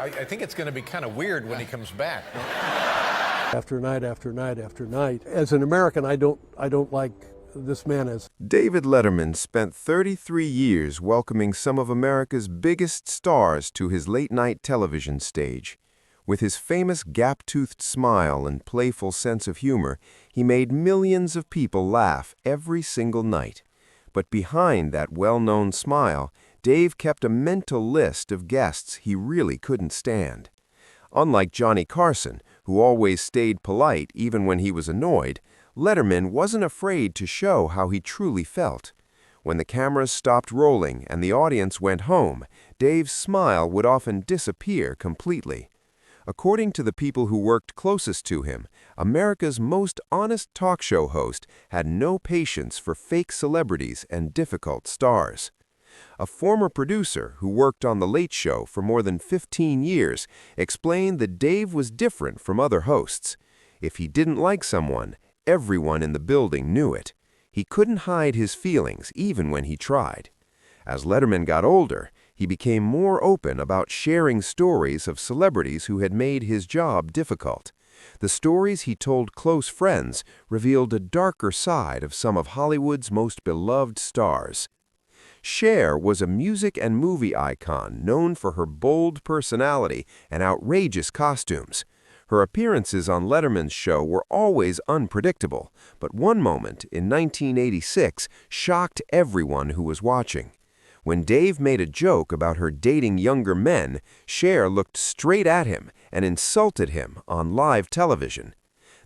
I think it's going to be kind of weird when he comes back. After night after night after night. As an American, I don't like this man as. David Letterman spent 33 years welcoming some of America's biggest stars to his late-night television stage. With his famous gap-toothed smile and playful sense of humor, he made millions of people laugh every single night. But behind that well-known smile, Dave kept a mental list of guests he really couldn't stand. Unlike Johnny Carson, who always stayed polite even when he was annoyed, Letterman wasn't afraid to show how he truly felt. When the cameras stopped rolling and the audience went home, Dave's smile would often disappear completely. According to the people who worked closest to him, America's most honest talk show host had no patience for fake celebrities and difficult stars. A former producer who worked on The Late Show for more than 15 years explained that Dave was different from other hosts. If he didn't like someone, everyone in the building knew it. He couldn't hide his feelings even when he tried. As Letterman got older, he became more open about sharing stories of celebrities who had made his job difficult. The stories he told close friends revealed a darker side of some of Hollywood's most beloved stars. Cher was a music and movie icon known for her bold personality and outrageous costumes. Her appearances on Letterman's show were always unpredictable, but one moment in 1986 shocked everyone who was watching. When Dave made a joke about her dating younger men, Cher looked straight at him and insulted him on live television.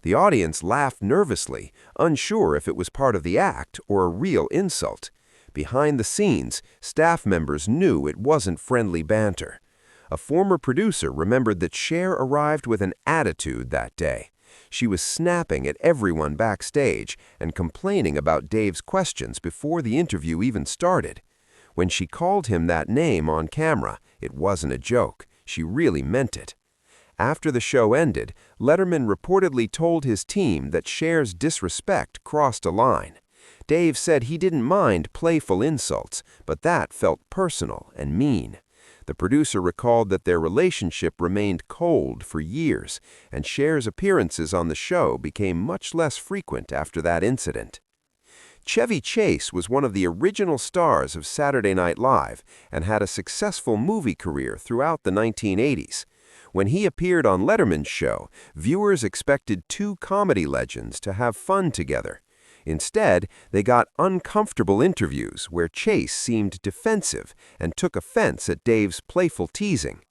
The audience laughed nervously, unsure if it was part of the act or a real insult. Behind the scenes, staff members knew it wasn't friendly banter. A former producer remembered that Cher arrived with an attitude that day. She was snapping at everyone backstage and complaining about Dave's questions before the interview even started. When she called him that name on camera, it wasn't a joke. She really meant it. After the show ended, Letterman reportedly told his team that Cher's disrespect crossed a line. Dave said he didn't mind playful insults, but that felt personal and mean. The producer recalled that their relationship remained cold for years, and Cher's appearances on the show became much less frequent after that incident. Chevy Chase was one of the original stars of Saturday Night Live and had a successful movie career throughout the 1980s. When he appeared on Letterman's show, viewers expected two comedy legends to have fun together. Instead, they got uncomfortable interviews where Chase seemed defensive and took offense at Dave's playful teasing.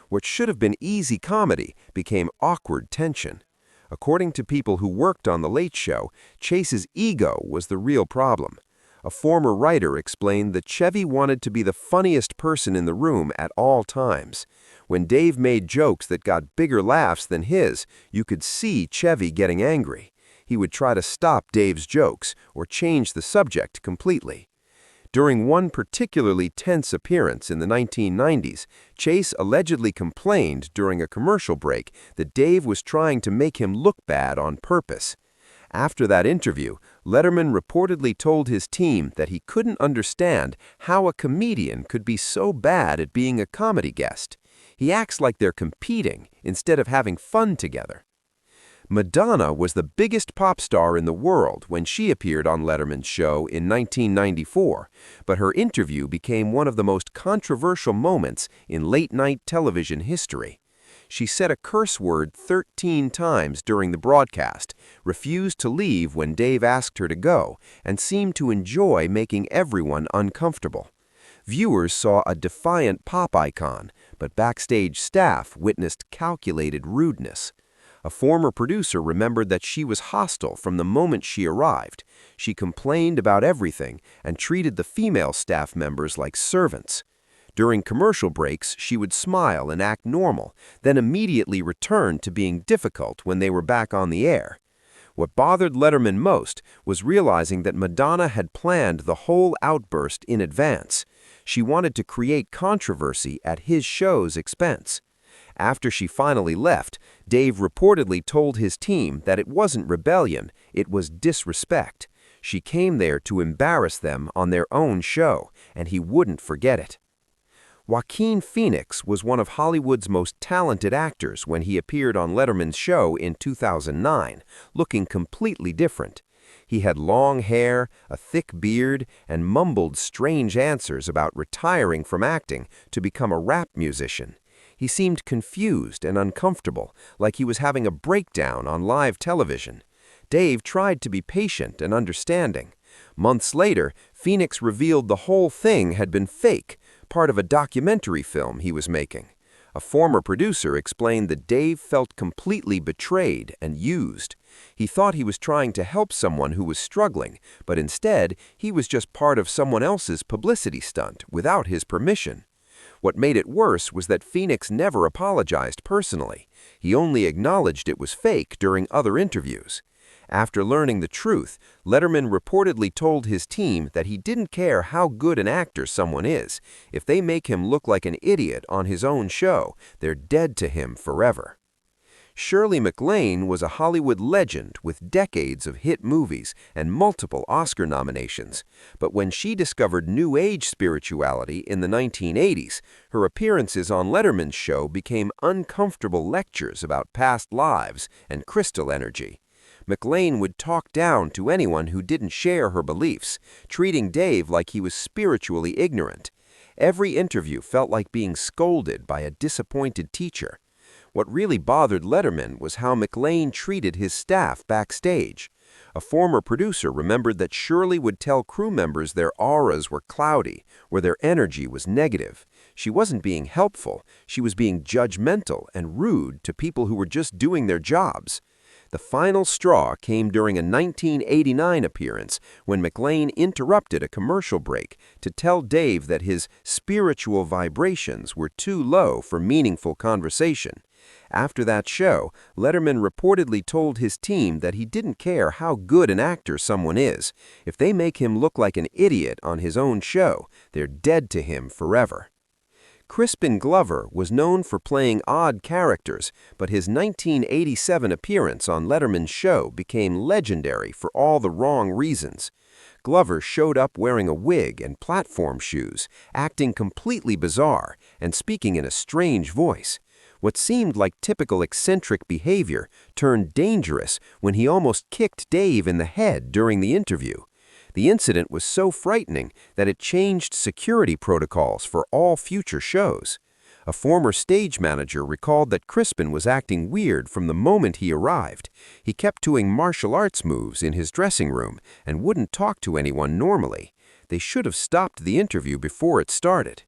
What should have been easy comedy became awkward tension. According to people who worked on The Late Show, Chase's ego was the real problem. A former writer explained that Chevy wanted to be the funniest person in the room at all times. When Dave made jokes that got bigger laughs than his, you could see Chevy getting angry. He would try to stop Dave's jokes or change the subject completely. During one particularly tense appearance in the 1990s, Chase allegedly complained during a commercial break that Dave was trying to make him look bad on purpose. After that interview, Letterman reportedly told his team that he couldn't understand how a comedian could be so bad at being a comedy guest. He acts like they're competing instead of having fun together. Madonna was the biggest pop star in the world when she appeared on Letterman's show in 1994, but her interview became one of the most controversial moments in late-night television history. She said a curse word 13 times during the broadcast, refused to leave when Dave asked her to go, and seemed to enjoy making everyone uncomfortable. Viewers saw a defiant pop icon, but backstage staff witnessed calculated rudeness. A former producer remembered that she was hostile from the moment she arrived. She complained about everything and treated the female staff members like servants. During commercial breaks, she would smile and act normal, then immediately return to being difficult when they were back on the air. What bothered Letterman most was realizing that Madonna had planned the whole outburst in advance. She wanted to create controversy at his show's expense. After she finally left, Dave reportedly told his team that it wasn't rebellion, it was disrespect. She came there to embarrass them on their own show, and he wouldn't forget it. Joaquin Phoenix was one of Hollywood's most talented actors when he appeared on Letterman's show in 2009, looking completely different. He had long hair, a thick beard, and mumbled strange answers about retiring from acting to become a rap musician. He seemed confused and uncomfortable, like he was having a breakdown on live television. Dave tried to be patient and understanding. Months later, Phoenix revealed the whole thing had been fake, part of a documentary film he was making. A former producer explained that Dave felt completely betrayed and used. He thought he was trying to help someone who was struggling, but instead, he was just part of someone else's publicity stunt without his permission. What made it worse was that Phoenix never apologized personally. He only acknowledged it was fake during other interviews. After learning the truth, Letterman reportedly told his team that he didn't care how good an actor someone is. If they make him look like an idiot on his own show, they're dead to him forever. Shirley MacLaine was a Hollywood legend with decades of hit movies and multiple Oscar nominations. But when she discovered New Age spirituality in the 1980s, her appearances on Letterman's show became uncomfortable lectures about past lives and crystal energy. MacLaine would talk down to anyone who didn't share her beliefs, treating Dave like he was spiritually ignorant. Every interview felt like being scolded by a disappointed teacher. What really bothered Letterman was how MacLaine treated his staff backstage. A former producer remembered that Shirley would tell crew members their auras were cloudy, or their energy was negative. She wasn't being helpful, she was being judgmental and rude to people who were just doing their jobs. The final straw came during a 1989 appearance when MacLaine interrupted a commercial break to tell Dave that his spiritual vibrations were too low for meaningful conversation. After that show, Letterman reportedly told his team that he didn't care how good an actor someone is. If they make him look like an idiot on his own show, they're dead to him forever. Crispin Glover was known for playing odd characters, but his 1987 appearance on Letterman's show became legendary for all the wrong reasons. Glover showed up wearing a wig and platform shoes, acting completely bizarre and speaking in a strange voice. What seemed like typical eccentric behavior turned dangerous when he almost kicked Dave in the head during the interview. The incident was so frightening that it changed security protocols for all future shows. A former stage manager recalled that Crispin was acting weird from the moment he arrived. He kept doing martial arts moves in his dressing room and wouldn't talk to anyone normally. They should have stopped the interview before it started.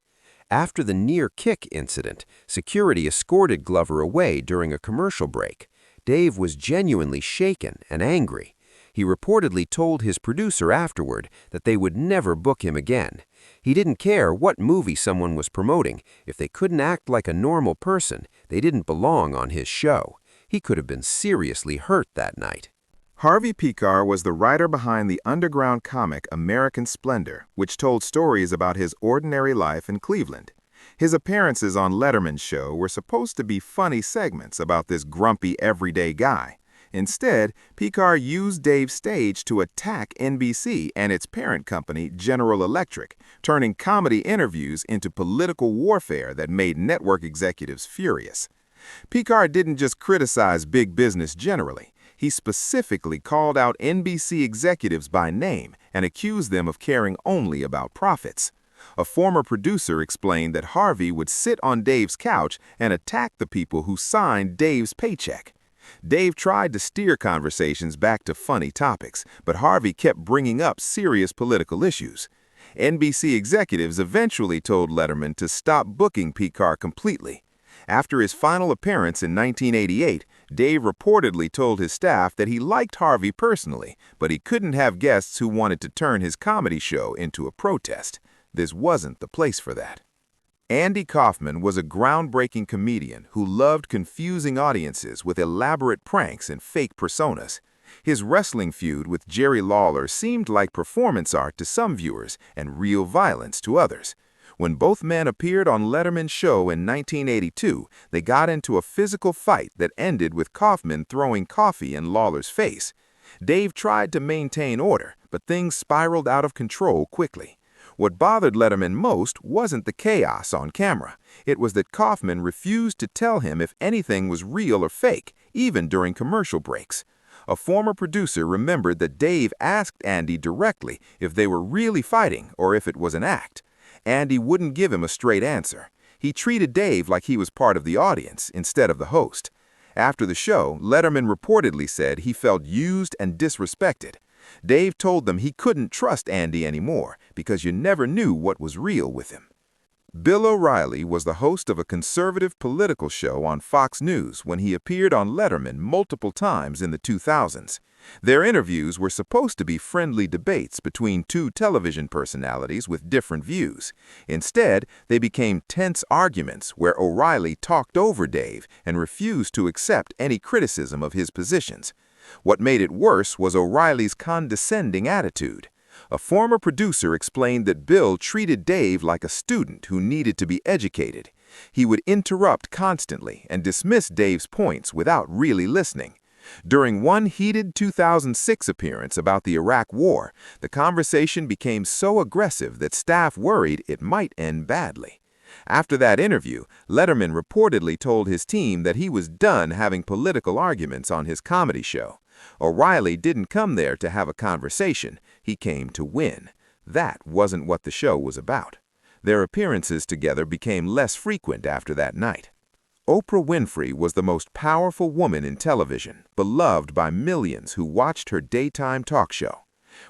After the near-kick incident, security escorted Glover away during a commercial break. Dave was genuinely shaken and angry. He reportedly told his producer afterward that they would never book him again. He didn't care what movie someone was promoting. If they couldn't act like a normal person, they didn't belong on his show. He could have been seriously hurt that night. Harvey Pekar was the writer behind the underground comic American Splendor, which told stories about his ordinary life in Cleveland. His appearances on Letterman's show were supposed to be funny segments about this grumpy everyday guy. Instead, Pekar used Dave's stage to attack NBC and its parent company, General Electric, turning comedy interviews into political warfare that made network executives furious. Pekar didn't just criticize big business generally. He specifically called out NBC executives by name and accused them of caring only about profits. A former producer explained that Harvey would sit on Dave's couch and attack the people who signed Dave's paycheck. Dave tried to steer conversations back to funny topics, but Harvey kept bringing up serious political issues. NBC executives eventually told Letterman to stop booking Pekar completely. After his final appearance in 1988, Dave reportedly told his staff that he liked Harvey personally, but he couldn't have guests who wanted to turn his comedy show into a protest. This wasn't the place for that. Andy Kaufman was a groundbreaking comedian who loved confusing audiences with elaborate pranks and fake personas. His wrestling feud with Jerry Lawler seemed like performance art to some viewers and real violence to others. When both men appeared on Letterman's show in 1982, they got into a physical fight that ended with Kaufman throwing coffee in Lawler's face. Dave tried to maintain order, but things spiraled out of control quickly. What bothered Letterman most wasn't the chaos on camera. It was that Kaufman refused to tell him if anything was real or fake, even during commercial breaks. A former producer remembered that Dave asked Andy directly if they were really fighting or if it was an act. Andy wouldn't give him a straight answer. He treated Dave like he was part of the audience instead of the host. After the show, Letterman reportedly said he felt used and disrespected. Dave told them he couldn't trust Andy anymore because you never knew what was real with him. Bill O'Reilly was the host of a conservative political show on Fox News when he appeared on Letterman multiple times in the 2000s. Their interviews were supposed to be friendly debates between two television personalities with different views. Instead, they became tense arguments where O'Reilly talked over Dave and refused to accept any criticism of his positions. What made it worse was O'Reilly's condescending attitude. A former producer explained that Bill treated Dave like a student who needed to be educated. He would interrupt constantly and dismiss Dave's points without really listening. During one heated 2006 appearance about the Iraq War, the conversation became so aggressive that staff worried it might end badly. After that interview, Letterman reportedly told his team that he was done having political arguments on his comedy show. O'Reilly didn't come there to have a conversation, he came to win. That wasn't what the show was about. Their appearances together became less frequent after that night. Oprah Winfrey was the most powerful woman in television, beloved by millions who watched her daytime talk show.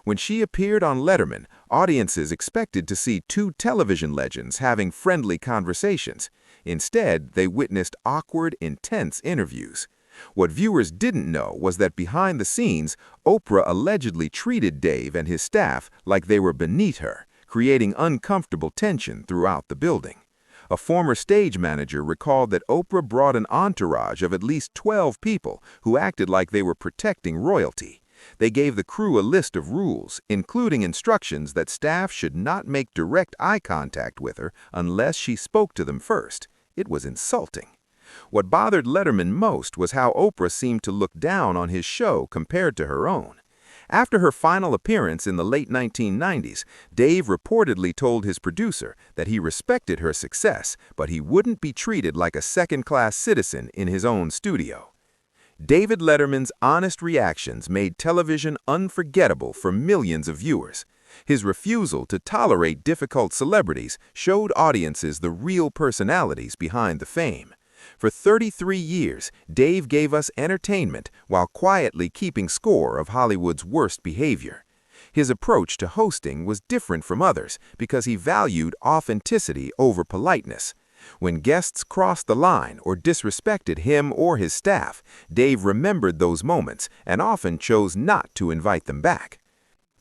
When she appeared on Letterman, audiences expected to see two television legends having friendly conversations. Instead, they witnessed awkward, intense interviews. What viewers didn't know was that behind the scenes, Oprah allegedly treated Dave and his staff like they were beneath her, creating uncomfortable tension throughout the building. A former stage manager recalled that Oprah brought an entourage of at least 12 people who acted like they were protecting royalty. They gave the crew a list of rules, including instructions that staff should not make direct eye contact with her unless she spoke to them first. It was insulting. What bothered Letterman most was how Oprah seemed to look down on his show compared to her own. After her final appearance in the late 1990s, Dave reportedly told his producer that he respected her success, but he wouldn't be treated like a second-class citizen in his own studio. David Letterman's honest reactions made television unforgettable for millions of viewers. His refusal to tolerate difficult celebrities showed audiences the real personalities behind the fame. For 33 years, Dave gave us entertainment while quietly keeping score of Hollywood's worst behavior. His approach to hosting was different from others because he valued authenticity over politeness. When guests crossed the line or disrespected him or his staff, Dave remembered those moments and often chose not to invite them back.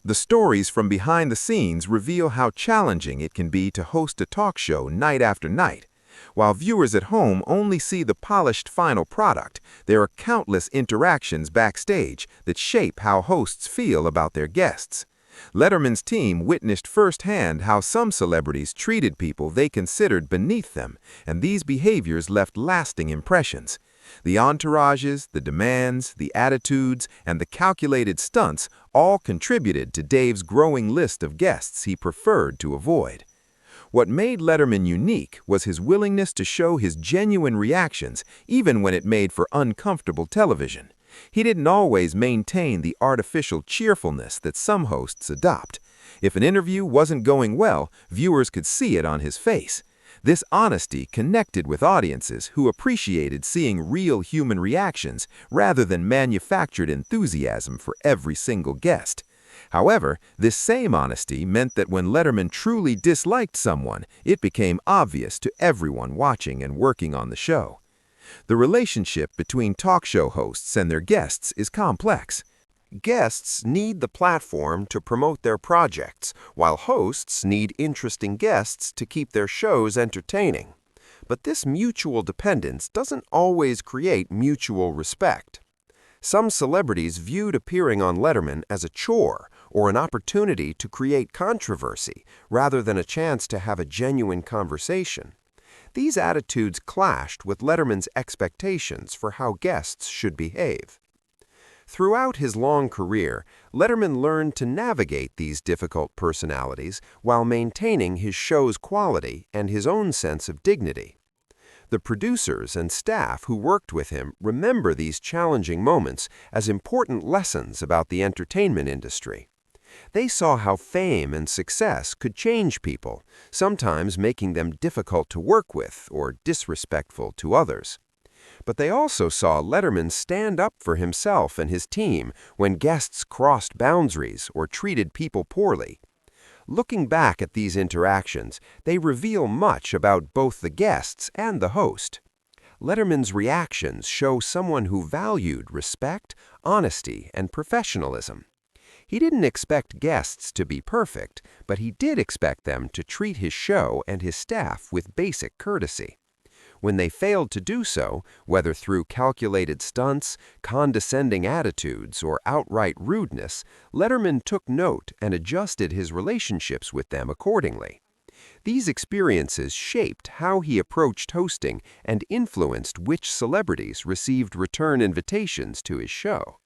The stories from behind the scenes reveal how challenging it can be to host a talk show night after night. While viewers at home only see the polished final product, there are countless interactions backstage that shape how hosts feel about their guests. Letterman's team witnessed firsthand how some celebrities treated people they considered beneath them, and these behaviors left lasting impressions. The entourages, the demands, the attitudes, and the calculated stunts all contributed to Dave's growing list of guests he preferred to avoid. What made Letterman unique was his willingness to show his genuine reactions even when it made for uncomfortable television. He didn't always maintain the artificial cheerfulness that some hosts adopt. If an interview wasn't going well, viewers could see it on his face. This honesty connected with audiences who appreciated seeing real human reactions rather than manufactured enthusiasm for every single guest. However, this same honesty meant that when Letterman truly disliked someone, it became obvious to everyone watching and working on the show. The relationship between talk show hosts and their guests is complex. Guests need the platform to promote their projects, while hosts need interesting guests to keep their shows entertaining. But this mutual dependence doesn't always create mutual respect. Some celebrities viewed appearing on Letterman as a chore or an opportunity to create controversy rather than a chance to have a genuine conversation. These attitudes clashed with Letterman's expectations for how guests should behave. Throughout his long career, Letterman learned to navigate these difficult personalities while maintaining his show's quality and his own sense of dignity. The producers and staff who worked with him remember these challenging moments as important lessons about the entertainment industry. They saw how fame and success could change people, sometimes making them difficult to work with or disrespectful to others. But they also saw Letterman stand up for himself and his team when guests crossed boundaries or treated people poorly. Looking back at these interactions, they reveal much about both the guests and the host. Letterman's reactions show someone who valued respect, honesty, and professionalism. He didn't expect guests to be perfect, but he did expect them to treat his show and his staff with basic courtesy. When they failed to do so, whether through calculated stunts, condescending attitudes, or outright rudeness, Letterman took note and adjusted his relationships with them accordingly. These experiences shaped how he approached hosting and influenced which celebrities received return invitations to his show.